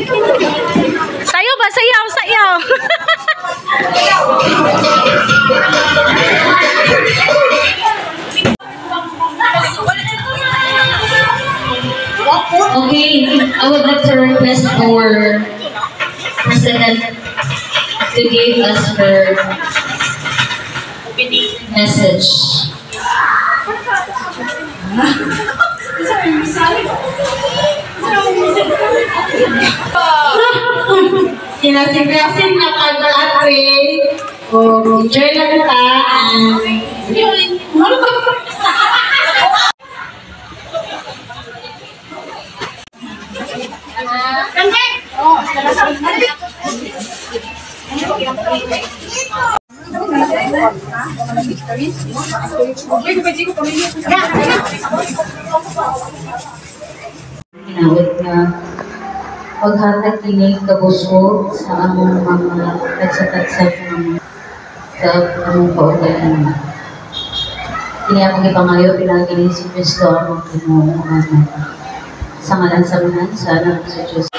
Sayo ba? Sayaw, sayaw. Okay, I would like to request our president to give us her message. Kinasing-kasing na pag-atre. O, enjoy lang ka. Inawit na paghatag kini kabusog sa among mga katsa-katsa sa among kaugalingon. Kini akong ipangayo pinagi ni si Kristo among Ginoo. Sa ngalan sa Anak sa Diyos.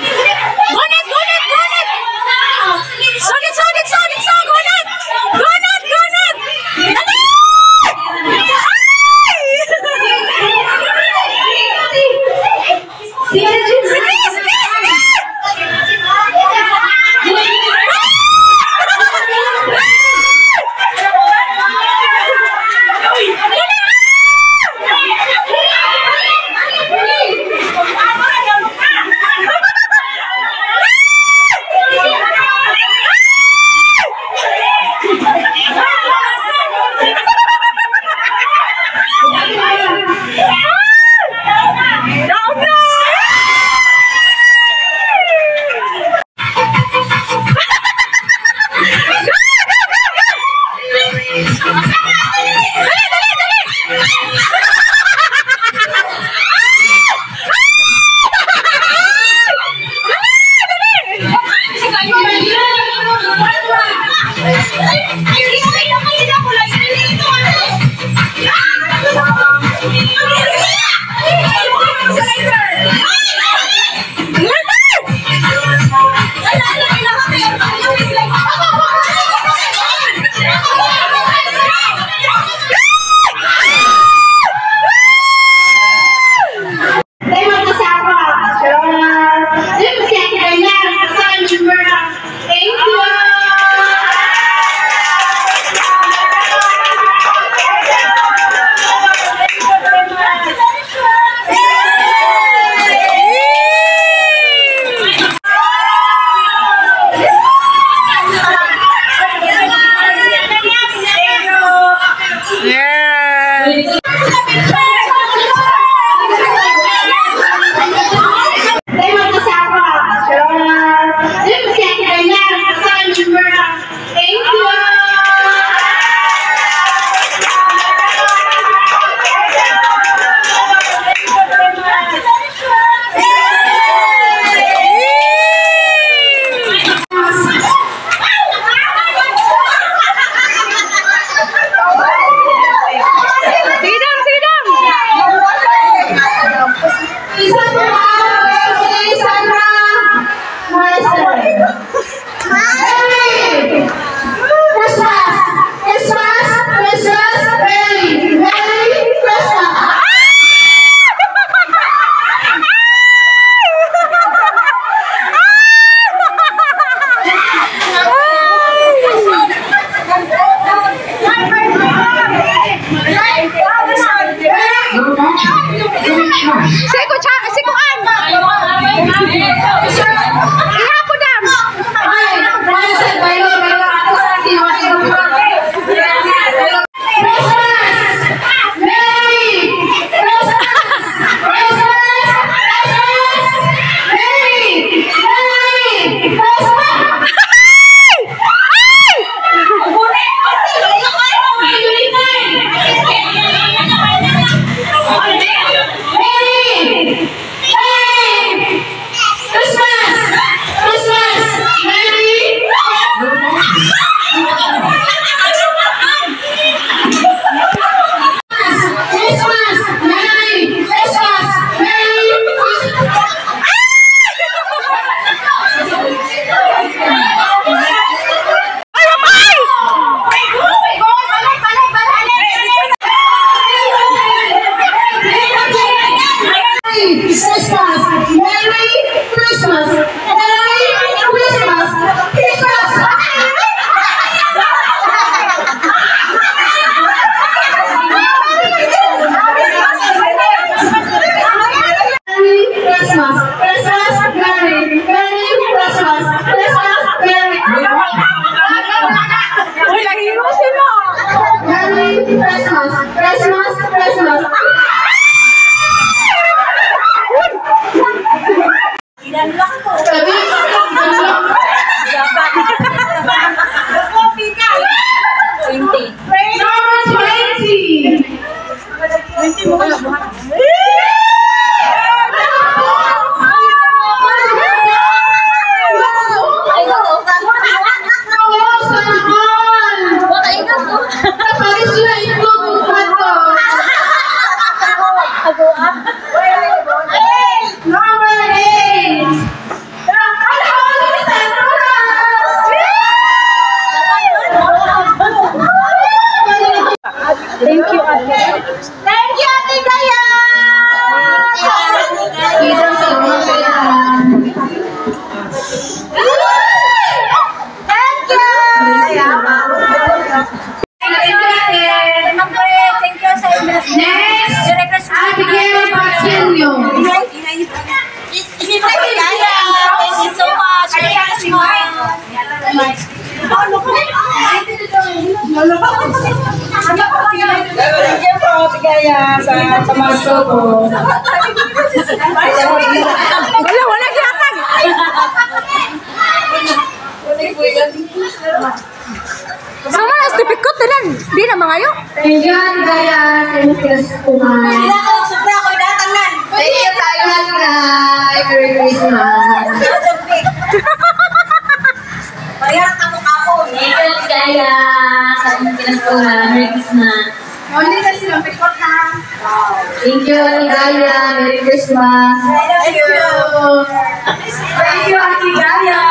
Thank you sa inyo. Next, Abigail Pasilio. Thank you so much. Thank you po, Tigaya, sa pamaso ko. Wala ginatag. Sama na stipikot din. Di na mga yo. Thank you, Tigaya. Thank you, Kumar. Thank you tayo, Tigaya. Merry Christmas. Kaya sa ating pinaskuhan, Merry Christmas. Thank you, Tigaya. Merry Christmas. Thank you. Thank you, Ate Gaya.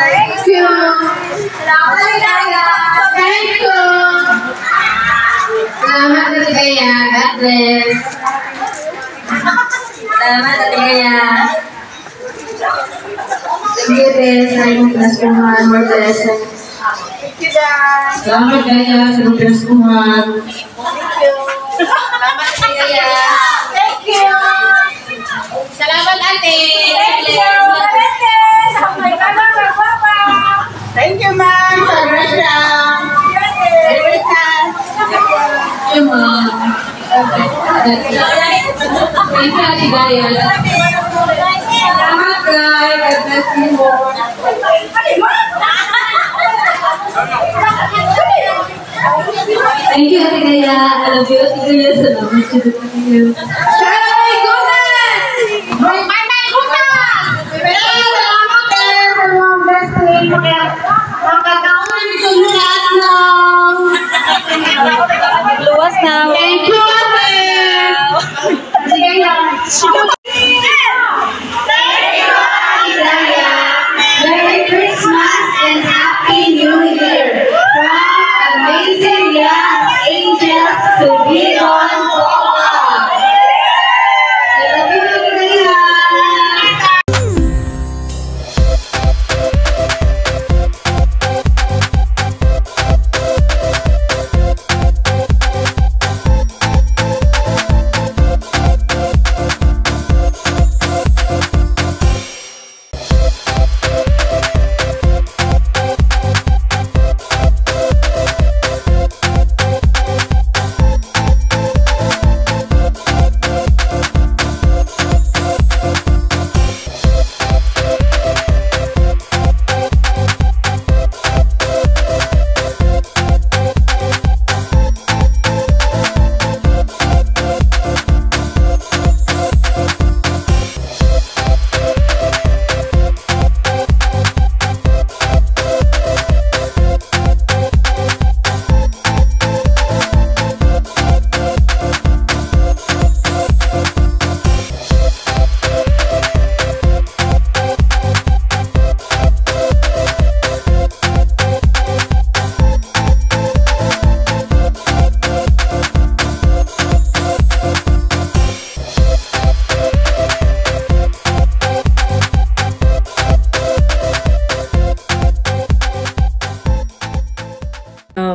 Thank you. Salamat Tigaya. Thank you. Salamat, Ate Gaya. God bless. Salamat, Ate Gaya. Thank you, Tess. Sa iyong pinaskuhan, more blessings. Salamat, Gaya, sa iyong pinaskuhan. Salamat, Ate Gaya. Thank you. Salamat, Ate. Thank you. Thank you, ma'am. Sa Russia. Merry Christmas. Thank you, Ma'am. Thank you, Ate Gaya. Salamat, guys. God bless you more. Thank you, Ate Gaya. I love you, Ate Gaya. Salamat sa iyo. Shirley Gomez! Manay Gomez! Salamat kayo sa mga blessing. Magkakaunan ito lahat ng... Luwas na. Thank you, Ate! Sige yan. Thank you, Ate. Merry Christmas and Happy New Year! From Amazing Young Angels to be on Board! I love you, Ate.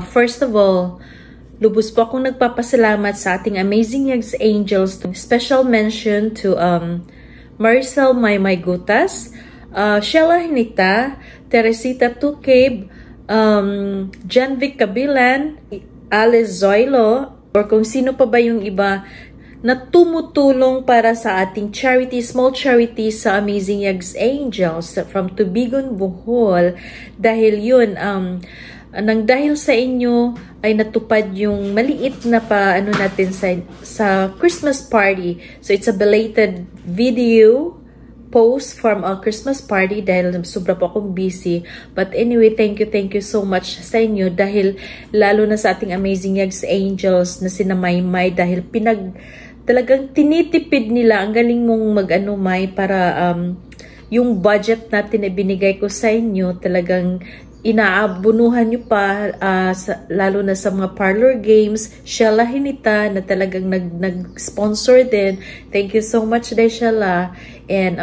First of all, lubos po akong nagpapasalamat sa ating Amazing Young Angels. Special mention to Maricel Maymay Gutas, Sheila Hinita, Teresita Tucabe, Janvic Cabilan, Alice Zoilo, or kung sino pa ba yung iba na tumutulong para sa ating charity, small charity sa Amazing Young Angels from Tubigon, Bohol. Dahil yun, nang dahil sa inyo ay natupad yung maliit na ano natin sa Christmas party. So it's a belated video post from a Christmas party dahil sobra po akong busy. But anyway, thank you so much sa inyo dahil lalo na sa ating Amazing Young Angels na sina Maymay dahil talagang tinitipid nila. Ang galing mong May, para yung budget natin na binigay ko sa inyo talagang inaabunuhan nyo pa, lalo na sa mga parlor games. Sheila Hinita na talagang nag-sponsor din. Thank you so much, Sheila. And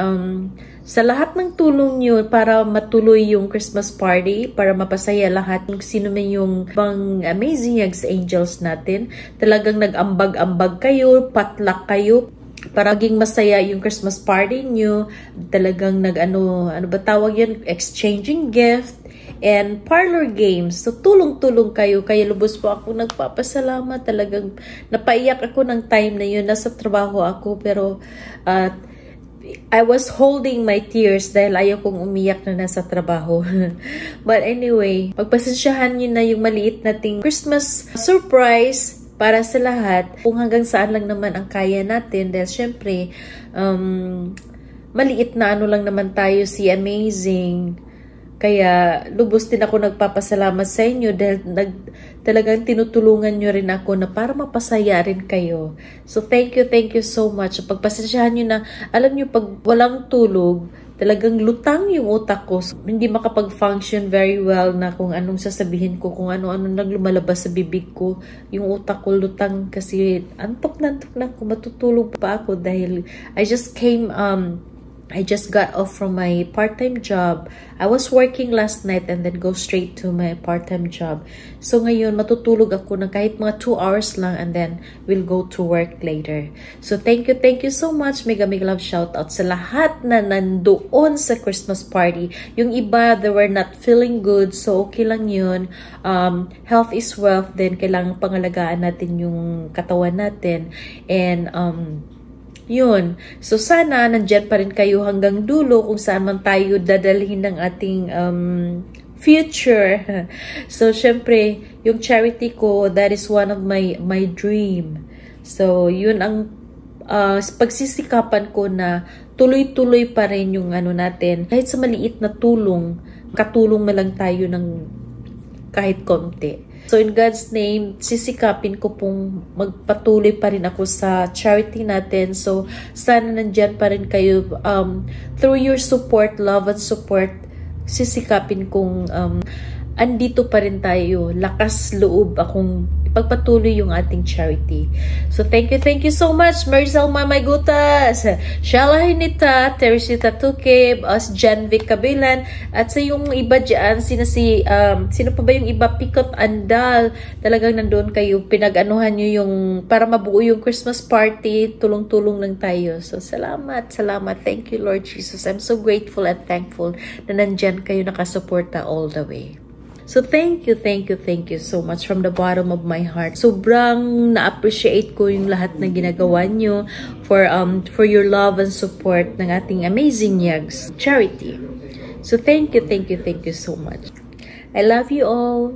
sa lahat ng tulong nyo para matuloy yung Christmas party, para mapasaya lahat ng sino man yung bang Amazing Yags Angels natin. Talagang nag-ambag-ambag kayo, patlak kayo, para maging masaya yung Christmas party nyo. Talagang ano ba tawag yan? Exchanging gift and parlor games. So, tulong-tulong kayo. Kaya lubos po ako nagpapasalamat. Talagang napaiyak ako ng time na yun. Nasa trabaho ako, pero I was holding my tears dahil ayaw kong umiyak na nasa trabaho. But anyway, pagpasensyahan nyo na yung maliit nating Christmas surprise para sa lahat. Kung hanggang saan lang naman ang kaya natin. Dahil syempre, maliit na lang naman tayo, si Amazing. Kaya lubos din ako nagpapasalamat sa inyo dahil talagang tinutulungan nyo rin ako na para mapasaya rin kayo. So thank you so much. Pagpasensyahan nyo na, alam nyo, pag walang tulog, talagang lutang yung utak ko. So, hindi makapag-function very well na kung anong sasabihin ko, kung ano-ano nang lumalabas sa bibig ko. Yung utak ko lutang kasi antok na ako, matutulog pa ako dahil I just got off from my part-time job. I was working last night and then go straight to my part-time job. So ngayon, matutulog ako ng kahit mga 2 hours lang and then we'll go to work later. So thank you so much. Mega love shoutout sa lahat na nandoon sa Christmas party. Yung iba, they were not feeling good. So okay lang yun. Health is wealth. Then kailangan pangalagaan natin yung katawan natin. And yun. So, sana nandyan pa rin kayo hanggang dulo kung saan man tayo dadalhin ng ating future. So, syempre, yung charity ko, that is one of my dream. So, yun ang pagsisikapan ko na tuloy-tuloy pa rin yung natin. Kahit sa maliit na tulong, katulong na lang tayo ng kahit konti. So, in God's name, sisikapin ko pong magpatuloy pa rin ako sa charity natin. So, sana nandyan pa rin kayo. Through your support, love and support, sisikapin kong andito pa rin tayo. Lakas loob akong ipagpatuloy yung ating charity. So, thank you so much, Maricel Mamay Gutas, Shala Hinita, Teresita Tukib, Jan Vic Kabilan, at sa yung iba dyan, sino pa ba yung iba? Pikot Andal, talagang nandoon kayo, pinag-anuhan nyo yung, para mabuo yung Christmas party, tulong-tulong lang tayo. So, salamat. Thank you, Lord Jesus. I'm so grateful and thankful na nandyan kayo nakasuporta all the way. So, thank you so much from the bottom of my heart. Sobrang na-appreciate ko yung lahat na ginagawa nyo for your love and support ng ating Amazing Yags charity. So, thank you so much. I love you all.